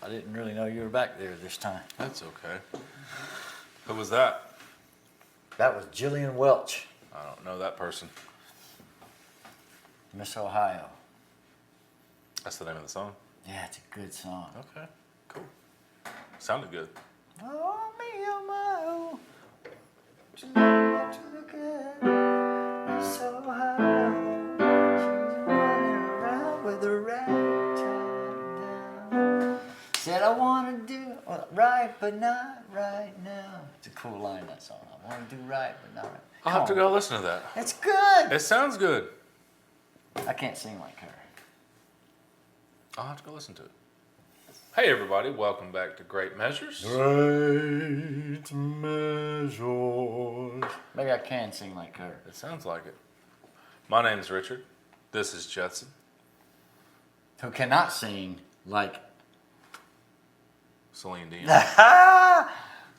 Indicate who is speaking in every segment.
Speaker 1: I didn't really know you were back there this time.
Speaker 2: That's okay. Who was that?
Speaker 1: That was Jillian Welch,
Speaker 2: I don't know that person.
Speaker 1: Miss Ohio.
Speaker 2: That's the name of the song?
Speaker 1: Yeah, it's a good song.
Speaker 2: Okay, cool. Sounded good.
Speaker 1: Oh, me, oh, my, oh. She knows what to look at. Miss Ohio. She's running around with her rag tied down. Said, I want to do right, but not right now. It's a cool line, that song. I want to do right, but not right.
Speaker 2: I'll have to go listen to that.
Speaker 1: It's good.
Speaker 2: It sounds good.
Speaker 1: I can't sing like her.
Speaker 2: I'll have to go listen to it. Hey everybody, welcome back to Great Measures.
Speaker 1: Great measures. Maybe I can sing like her.
Speaker 2: It sounds like it. My name's Richard. This is Judson.
Speaker 1: Who cannot sing like...
Speaker 2: Celine Dion.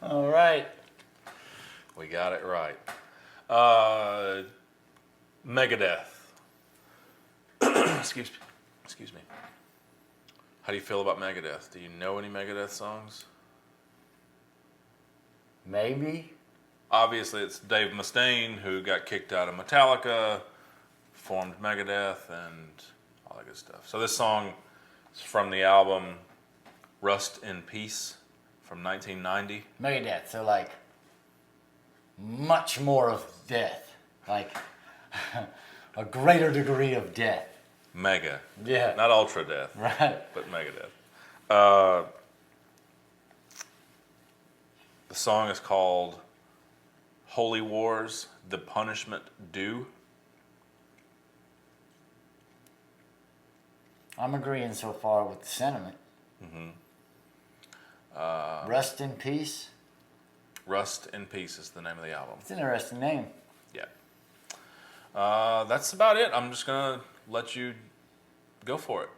Speaker 1: All right.
Speaker 2: We got it right. Megadeth. Excuse me. How do you feel about Megadeth? Do you know any Megadeth songs?
Speaker 1: Maybe.
Speaker 2: Obviously, it's Dave Mustaine who got kicked out of Metallica, formed Megadeth, and all that good stuff. So this song is from the album Rust in Peace from 1990.
Speaker 1: Megadeth, so like much more of death. Like a greater degree of death.
Speaker 2: Mega.
Speaker 1: Yeah.
Speaker 2: Not ultra death.
Speaker 1: Right.
Speaker 2: But Megadeth. The song is called Holy Wars, The Punishment Due.
Speaker 1: I'm agreeing so far with the sentiment.
Speaker 2: Mm-hmm.
Speaker 1: Rest in Peace.
Speaker 2: Rust in Peace is the name of the album.
Speaker 1: It's an interesting name.
Speaker 2: Yeah. That's about it. I'm just going to let you go for it.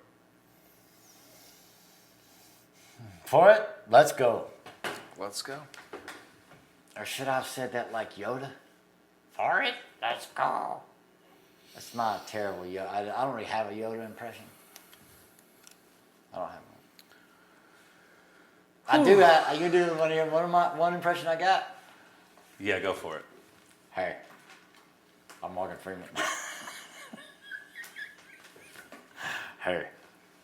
Speaker 1: For it, let's go.
Speaker 2: Let's go.
Speaker 1: Or should I have said that like Yoda? For it, let's go. That's my terrible Yoda. I don't really have a Yoda impression. I don't have one. I do have. You do one impression I got?
Speaker 2: Yeah, go for it.
Speaker 1: Hey, I'm Morgan Freeman. Hey.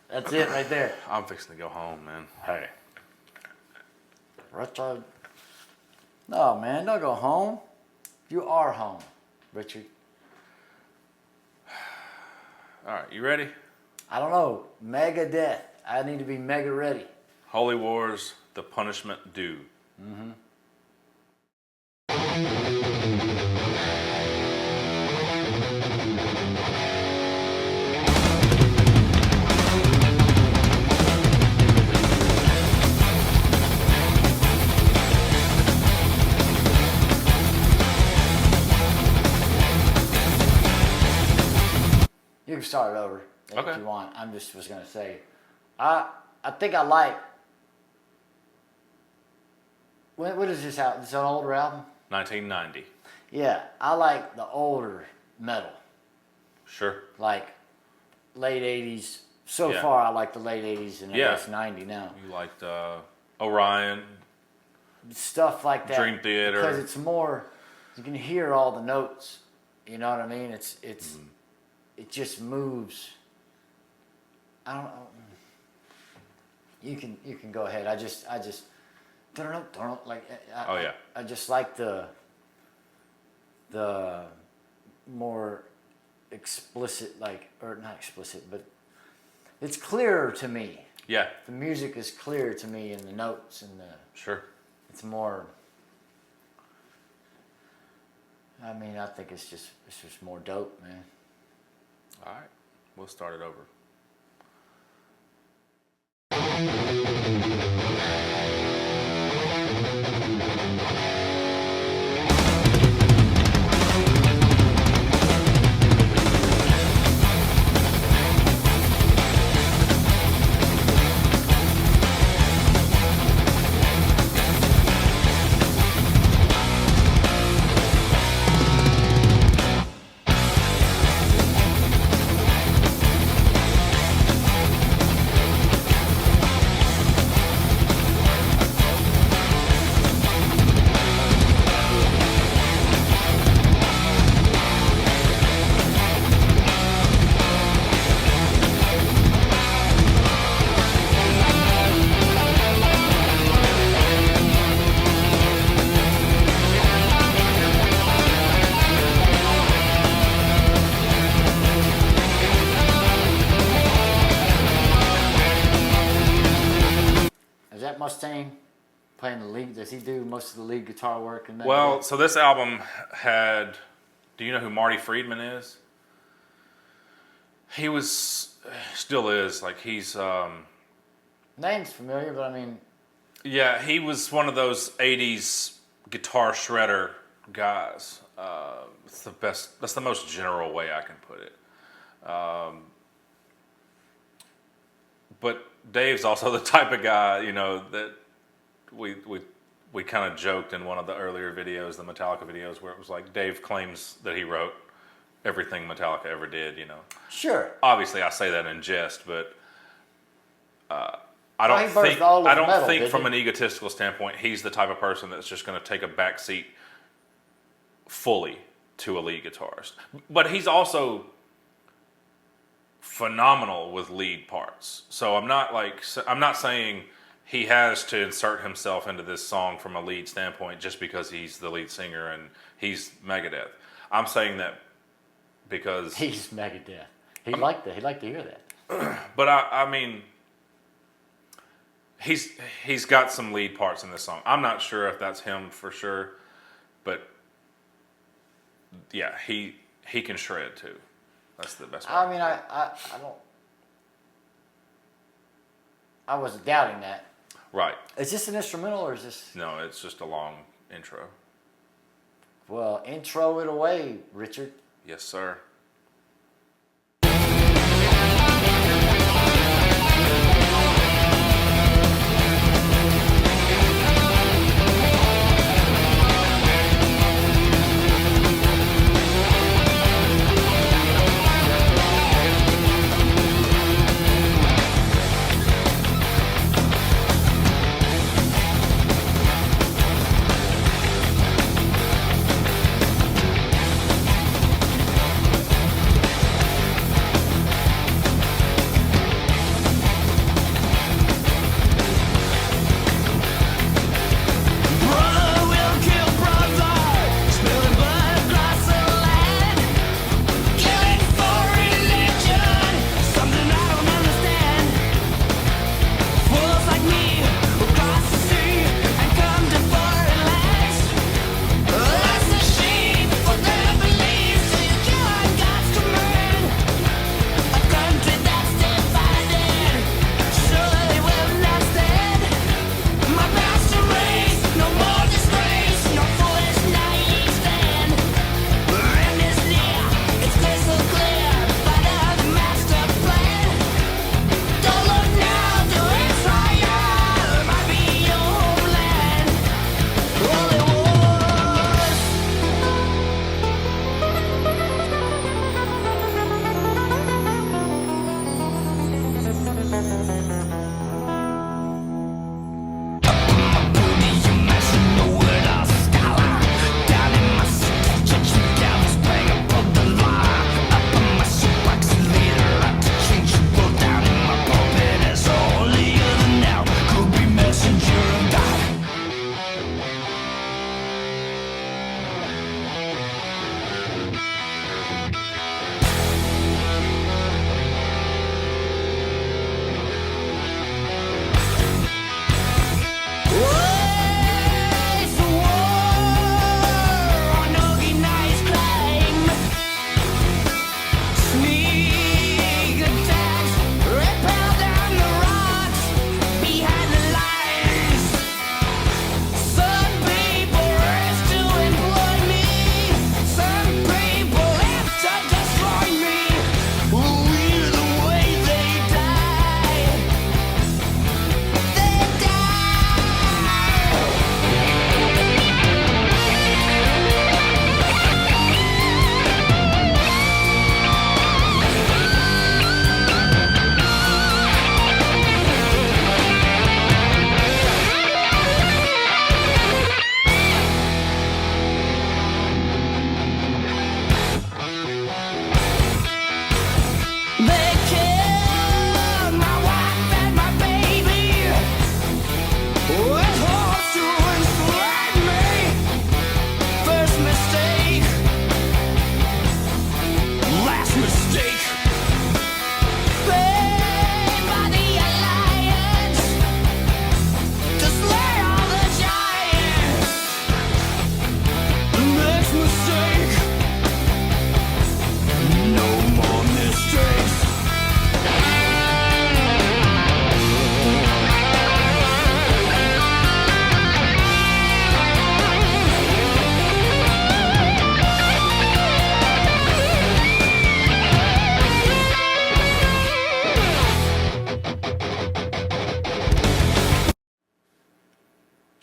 Speaker 1: That's it right there.
Speaker 2: I'm fixing to go home, man.
Speaker 1: Hey. Richard. No, man, don't go home. You are home, Richard.
Speaker 2: All right, you ready?
Speaker 1: I don't know. Megadeth. I need to be mega ready.
Speaker 2: Holy Wars, The Punishment Due.
Speaker 1: Mm-hmm. You can start it over if you want. I was going to say, I think I like. What is this out? It's an older album?
Speaker 2: 1990.
Speaker 1: Yeah, I like the older metal.
Speaker 2: Sure.
Speaker 1: Like late 80s. So
Speaker 2: Yeah.
Speaker 1: far, I like the late 80s and I guess 90 now.
Speaker 2: You liked Orion.
Speaker 1: Stuff like that.
Speaker 2: Dream Theater.
Speaker 1: Because it's more, you can hear all the notes. You know what I mean? It just moves. I don't know. You can go ahead. I just don't know. Like I just like the more explicit, or not explicit, but it's clearer to me.
Speaker 2: Yeah.
Speaker 1: The music is clear to me in the notes and the.
Speaker 2: Sure.
Speaker 1: It's more. I mean, I think it's just more dope, man.
Speaker 2: All right, we'll start it over.
Speaker 1: Mustaine playing the lead? Does he do most of the lead guitar work? And
Speaker 2: Well, so this album had. Do you know who Marty Friedman is? He was, still is, like he's.
Speaker 1: name's familiar, but I mean.
Speaker 2: Yeah, he was one of those '80s guitar shredder guys. It's the best. That's the most general way I can put it. But Dave's also the type of guy, you know, that we kind of joked in one of the earlier videos, the Metallica videos, where it was like Dave claims that he wrote everything Metallica ever did. You know,
Speaker 1: Sure.
Speaker 2: obviously I say that in jest, but I
Speaker 1: Well,
Speaker 2: don't
Speaker 1: he birthed
Speaker 2: think
Speaker 1: all of
Speaker 2: I don't
Speaker 1: metal,
Speaker 2: think
Speaker 1: didn't
Speaker 2: from
Speaker 1: he?
Speaker 2: an egotistical standpoint he's the type of person that's just going to take a back seat fully to a lead guitarist. But he's also phenomenal with lead parts. So I'm not saying he has to insert himself into this song from a lead standpoint just because he's the lead singer and he's Megadeth. I'm saying that because
Speaker 1: He's Megadeth. He'd like to hear that.
Speaker 2: but I mean he's got some lead parts in this song. I'm not sure if that's him for sure, but yeah, he can shred too. That's the best way.
Speaker 1: I mean, I don't. I wasn't doubting that.
Speaker 2: Right.
Speaker 1: Is this an instrumental or is this?
Speaker 2: No, it's just a long intro.
Speaker 1: Well, intro it away, Richard.
Speaker 2: Yes, sir.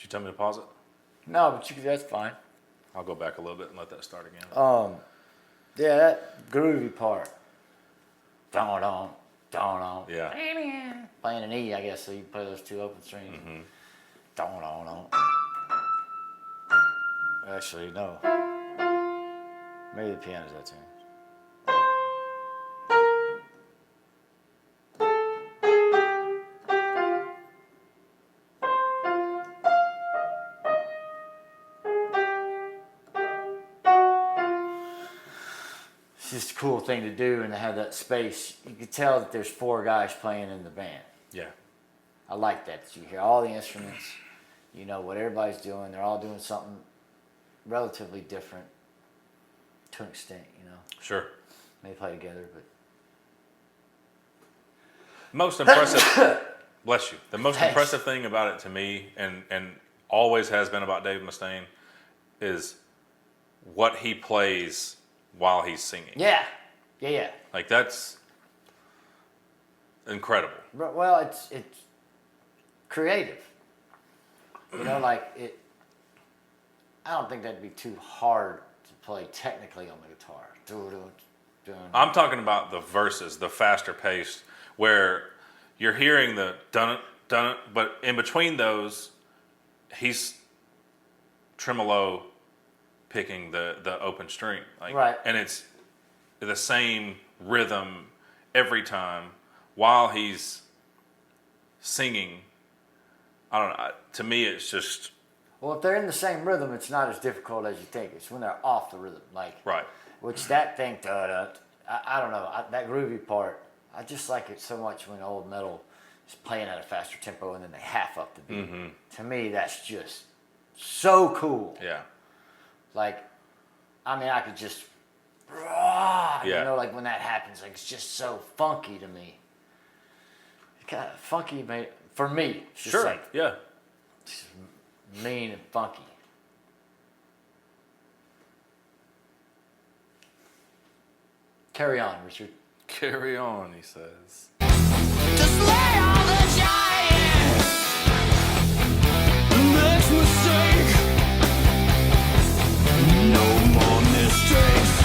Speaker 2: you tell me to pause it?
Speaker 1: No, but that's fine.
Speaker 2: I'll go back a little bit and let that start again.
Speaker 1: Yeah, that groovy part. Don on, don on.
Speaker 2: Yeah.
Speaker 1: Playing an E, I guess, so you play those two open strings.
Speaker 2: Mm-hmm.
Speaker 1: Don on. Actually, no. Maybe the piano's that tune. It's just a cool thing to do and to have that space. You can tell that there's 4 guys playing in the band.
Speaker 2: Yeah.
Speaker 1: I like that you hear all the instruments. You know what everybody's doing. They're all doing something relatively different to an extent, you know.
Speaker 2: Sure.
Speaker 1: They play together, but
Speaker 2: most impressive. Bless you. The most
Speaker 1: Thanks.
Speaker 2: impressive thing about it to me, and always has been about Dave Mustaine, is what he plays while he's singing.
Speaker 1: yeah.
Speaker 2: Like that's incredible.
Speaker 1: Well, it's creative. You know, like it. I don't think that'd be too hard to play technically on the guitar.
Speaker 2: I'm talking about the verses, the faster paced, where you're hearing the dun dun, but in between those, he's tremolo picking the open string, like,
Speaker 1: Right.
Speaker 2: and it's the same rhythm every time while he's singing. I don't know. To me, it's just
Speaker 1: Well, if they're in the same rhythm, it's not as difficult as you think. It's when they're off the rhythm, like
Speaker 2: right.
Speaker 1: which that thing. I don't know that groovy part. I just like it so much when old metal is playing at a faster tempo and then they half up the beat.
Speaker 2: Mm-hmm.
Speaker 1: To me, that's just so cool.
Speaker 2: Yeah.
Speaker 1: Like, I mean, I could just,
Speaker 2: Yeah.
Speaker 1: you know, like when that happens, like it's just so funky to me. It's kind of funky, for me. It's just
Speaker 2: Sure.
Speaker 1: like
Speaker 2: Yeah.
Speaker 1: just mean and funky. Carry on, Richard.
Speaker 2: Carry on, he says.
Speaker 3: To slay all the giants, next mistake, no more mistakes.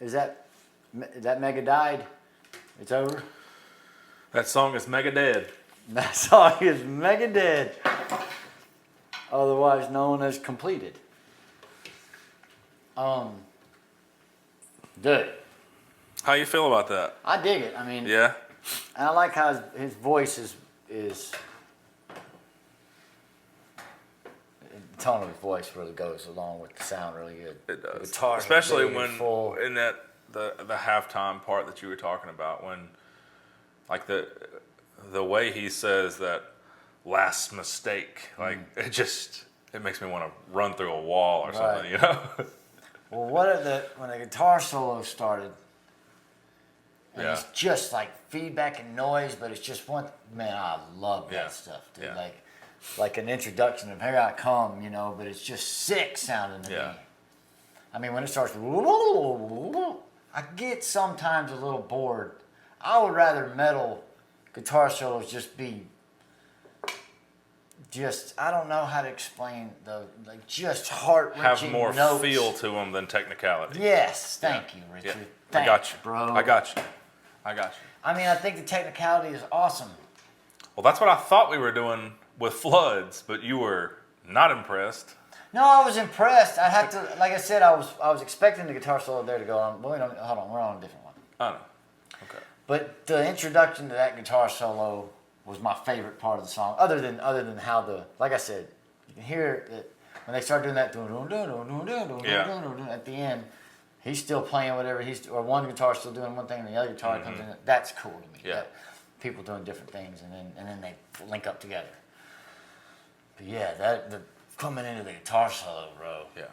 Speaker 1: Is that Mega died? It's over?
Speaker 2: That song is Megadeth.
Speaker 1: That song is Mega dead. otherwise known as Completed. Dude,
Speaker 2: How you feel about that?
Speaker 1: I dig it. I mean,
Speaker 2: Yeah.
Speaker 1: and I like how his voice is the tone of his voice really goes along with the sound really good.
Speaker 2: It does.
Speaker 1: The guitars are
Speaker 2: Especially
Speaker 1: big and
Speaker 2: when
Speaker 1: full.
Speaker 2: in that the halftime part that you were talking about, when like the way he says that last mistake, like it makes me want to run through a wall or something,
Speaker 1: Right. Well, when the guitar solo started, and
Speaker 2: Yeah.
Speaker 1: it's just like feedback and noise, but it's just one. Man, I love that
Speaker 2: Yeah.
Speaker 1: stuff, dude.
Speaker 2: Yeah.
Speaker 1: Like an introduction of "Here I Come," but it's just sick sounding to
Speaker 2: Yeah.
Speaker 1: me. I mean, when it starts, I get sometimes a little bored. I would rather metal guitar solos just be. I don't know how to explain just heart-wrenching
Speaker 2: Have more
Speaker 1: notes.
Speaker 2: feel to them than technicality.
Speaker 1: Yes, thank you, Richard.
Speaker 2: Yeah.
Speaker 1: Thanks,
Speaker 2: I got you,
Speaker 1: bro.
Speaker 2: I got you.
Speaker 1: I mean, I think the technicality is awesome.
Speaker 2: Well, that's what I thought we were doing with Floods, but you were not impressed.
Speaker 1: No, I was impressed. I have to, like I said, I was expecting the guitar solo there to go on. But hold on, we're on a different one.
Speaker 2: I know. Okay.
Speaker 1: But the introduction to that guitar solo was my favorite part of the song. Other than how like I said, you can hear it when they start doing that at the end. He's still playing whatever or one guitar still doing one thing, and the other guitar comes in. That's cool to me.
Speaker 2: Yeah.
Speaker 1: People doing different things, and then they link up together. But yeah, the coming into the guitar solo, bro.
Speaker 2: Yeah.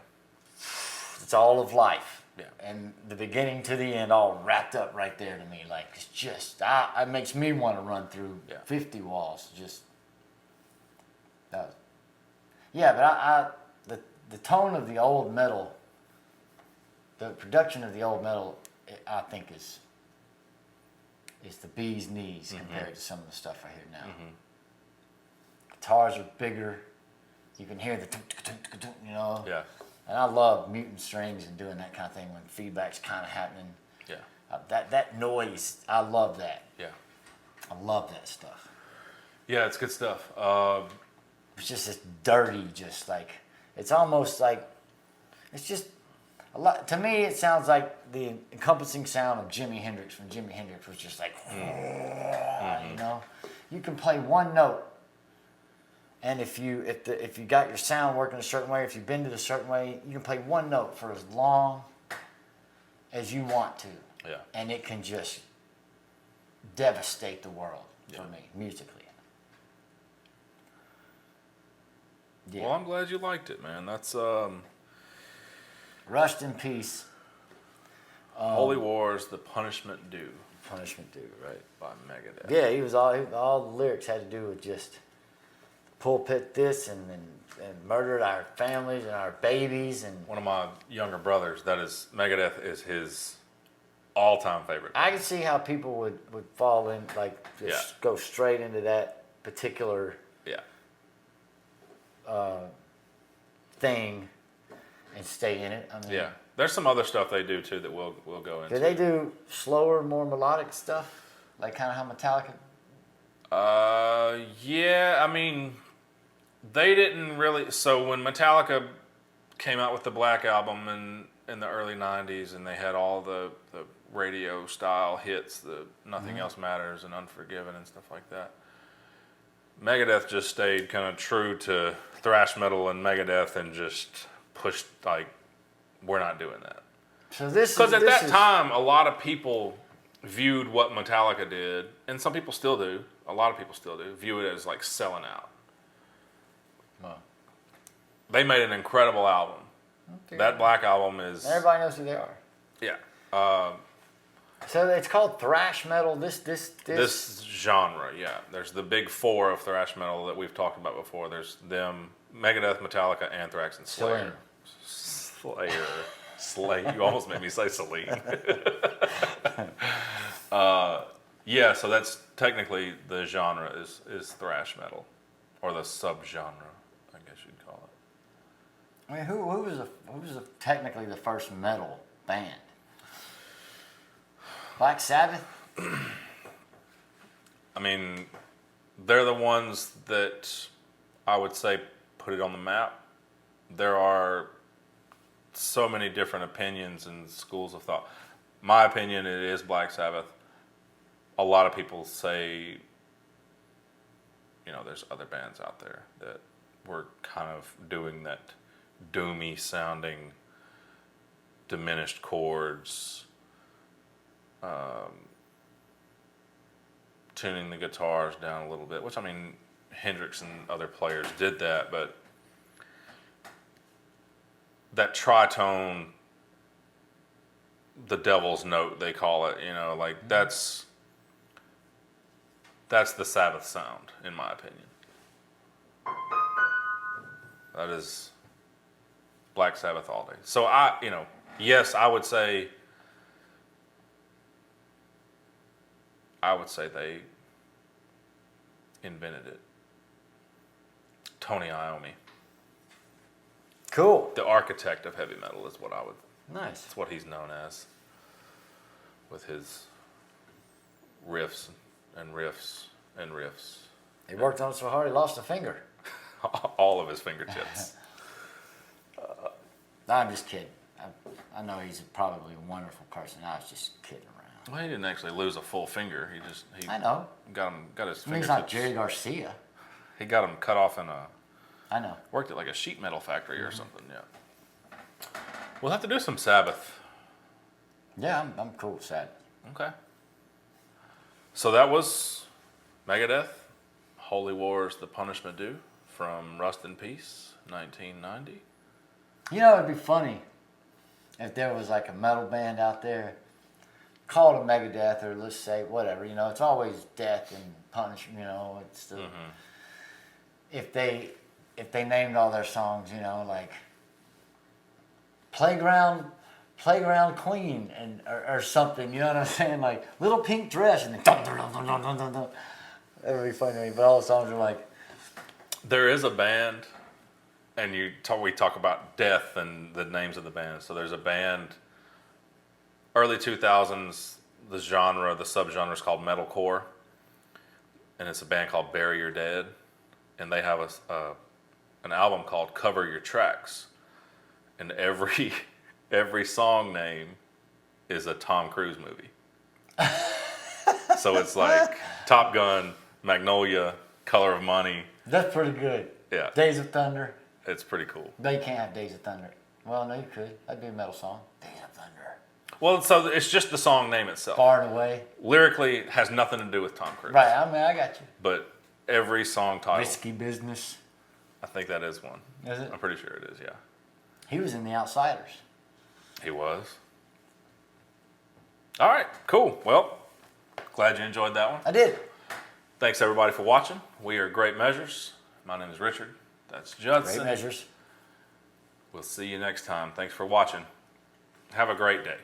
Speaker 1: It's all of life.
Speaker 2: Yeah.
Speaker 1: And the beginning to the end all wrapped up right there to me. Like, it's just, it makes me want to run through 50 walls. Just, but the tone of the old metal, the production of the old metal, I think is the bee's knees compared to some of the stuff I hear now. Guitars are bigger. You can hear the
Speaker 2: Yeah.
Speaker 1: And I love muting strings and doing that kind of thing when feedback's kind of happening.
Speaker 2: Yeah.
Speaker 1: That noise, I love that.
Speaker 2: Yeah.
Speaker 1: I love that stuff.
Speaker 2: Yeah, it's good stuff.
Speaker 1: It's just this dirty, just like, it's almost like, it's just a lot. To me, it sounds like the encompassing sound of Jimi Hendrix when Jimi Hendrix was just like, you can play one note. And if you got your sound working a certain way, if you bend it a certain way, you can play one note for as long as you want to.
Speaker 2: Yeah.
Speaker 1: And it can just devastate the world for me, musically. Yeah.
Speaker 2: Well, I'm glad you liked it, man. That's
Speaker 1: Rust in Peace.
Speaker 2: Holy Wars, The Punishment Due
Speaker 1: Punishment Due, right?
Speaker 2: by Megadeth.
Speaker 1: Yeah, he was all the lyrics had to do with just pulpit this and murdered our families and our babies and
Speaker 2: One of my younger brothers, Megadeth is his all-time favorite.
Speaker 1: I can see how people would fall in go straight into that particular
Speaker 2: Yeah.
Speaker 1: thing and stay in it. I mean,
Speaker 2: Yeah. There's some other stuff they do too that we'll go into.
Speaker 1: do they do slower, more melodic stuff, like kind of how Metallica?
Speaker 2: Yeah. I mean, they didn't really. So when Metallica came out with the Black Album in the early '90s, and they had all the radio style hits, the Nothing Else Matters and Unforgiven and stuff like that, Megadeth just stayed kind of true to thrash metal and Megadeth and just pushed like, we're not doing that.
Speaker 1: So this
Speaker 2: Because at that time, a lot of people viewed what Metallica did, and some people still do, a lot of people still do, view it as like selling out.
Speaker 1: Wow.
Speaker 2: They made an incredible album.
Speaker 1: Okay.
Speaker 2: That Black Album is...
Speaker 1: Everybody knows who they are.
Speaker 2: Yeah.
Speaker 1: So it's called thrash metal. This
Speaker 2: This genre, yeah. There's the big four of thrash metal that we've talked about before. There's them, Megadeth, Metallica, Anthrax, and Slayer. Slayer. You almost made me say Celine. Yeah, so that's technically the genre is thrash metal, or the subgenre, I guess you'd call it.
Speaker 1: I mean, who was technically the first metal band? Black Sabbath?
Speaker 2: I mean, they're the ones that I would say put it on the map. There are so many different opinions and schools of thought. My opinion, it is Black Sabbath. A lot of people say, there's other bands out there that were kind of doing that doomy sounding, diminished chords, tuning the guitars down a little bit, which, I mean, Hendrix and other players did that, but that tritone, the devil's note, they call it, like that's the Sabbath sound, in my opinion. That is Black Sabbath all day. So yes, I would say they invented it. Tony Iommi,
Speaker 1: Cool.
Speaker 2: the architect of heavy metal, is what
Speaker 1: Nice.
Speaker 2: that's what he's known as, with his riffs and riffs and riffs.
Speaker 1: He worked on it so hard he lost a finger.
Speaker 2: All of his fingertips.
Speaker 1: I'm just kidding. I know he's probably a wonderful person. I was just kidding around.
Speaker 2: Well, he didn't actually lose a full finger. He
Speaker 1: I know.
Speaker 2: got his
Speaker 1: I mean, he's
Speaker 2: fingertips.
Speaker 1: not Jerry Garcia.
Speaker 2: He got him cut off in
Speaker 1: I know.
Speaker 2: worked at like a sheet metal factory or something. Yeah. We'll have to do some Sabbath.
Speaker 1: Yeah, I'm cool with that.
Speaker 2: Okay. So that was Megadeth, Holy War's The Punishment Due, from Rust in Peace, 1990.
Speaker 1: You know, it'd be funny if there was like a metal band out there called a Megadeth, or let's say whatever. It's always death and punishment. It's the if they named all their songs, like Playground Queen or something. You know what I'm saying? Like Little Pink Dress, and then dun, dun, dun, dun, dun, dun, dun. That would be funny to me. But all the songs are like.
Speaker 2: There is a band, and we talk about death and the names of the bands. So there's a band, early 2000s, the subgenre is called metalcore, and it's a band called Bury Your Dead, and they have an album called Cover Your Tracks, and every song name is a Tom Cruise movie. So it's like Top Gun, Magnolia, Color of Money.
Speaker 1: That's pretty good.
Speaker 2: Yeah.
Speaker 1: Days of Thunder.
Speaker 2: It's pretty cool.
Speaker 1: They can't have Days of Thunder. Well, no, you could. That'd be a metal song. Days of Thunder.
Speaker 2: Well, so it's just the song name itself.
Speaker 1: Far and Away.
Speaker 2: Lyrically, it has nothing to do with Tom Cruise.
Speaker 1: Right, I got you.
Speaker 2: But every song title,
Speaker 1: Risky Business.
Speaker 2: I think that is one.
Speaker 1: Is it?
Speaker 2: I'm pretty sure it is, yeah.
Speaker 1: He was in The Outsiders.
Speaker 2: He was. All right, cool. Well, glad you enjoyed that one.
Speaker 1: I did.
Speaker 2: Thanks, everybody, for watching. We are Great Measures. My name is Richard. That's Judson.
Speaker 1: Great Measures.
Speaker 2: We'll see you next time. Thanks for watching. Have a great day.